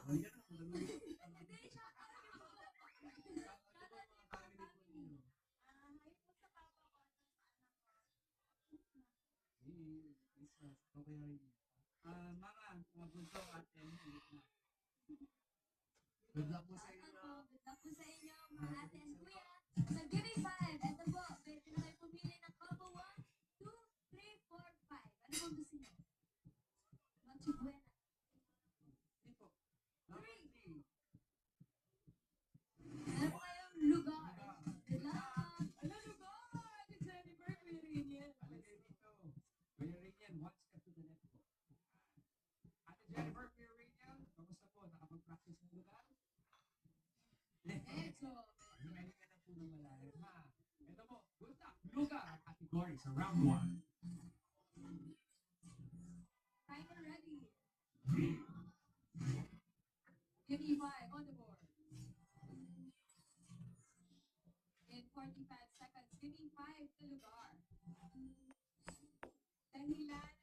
Hindi, shout out niyo po. Shout out niyo po ang family. Hi po sa papa ko at sa anak ko. Mga bunso at ulit na. Good luck po sa Shout inyo. out po. Good luck po sa inyo, mga ate and kuya. Sa Giving 5, ito po, pwede na kayo pumili ng combo 1, 2, 3, 4, 5. Ano pong gusto niyo? Noche Buena. Hindi po. Number 3. Meron po kayong lugar. Good luck! Ano lugar? Ate Jennifer, Kuya Riniel. Alagay dito. Kuya Riniel, one step to the left po. Ate Jennifer, Kuya Riniel, kamusta po? Nakapag-practice ng lugar? Medyo. Himahin ka na po ng malalim, ha? Ito po, good luck. Lugar category sa round 1. Timer ready. Give me 5 on the board. In 45 seconds, give me 5 to lugar. Dahilan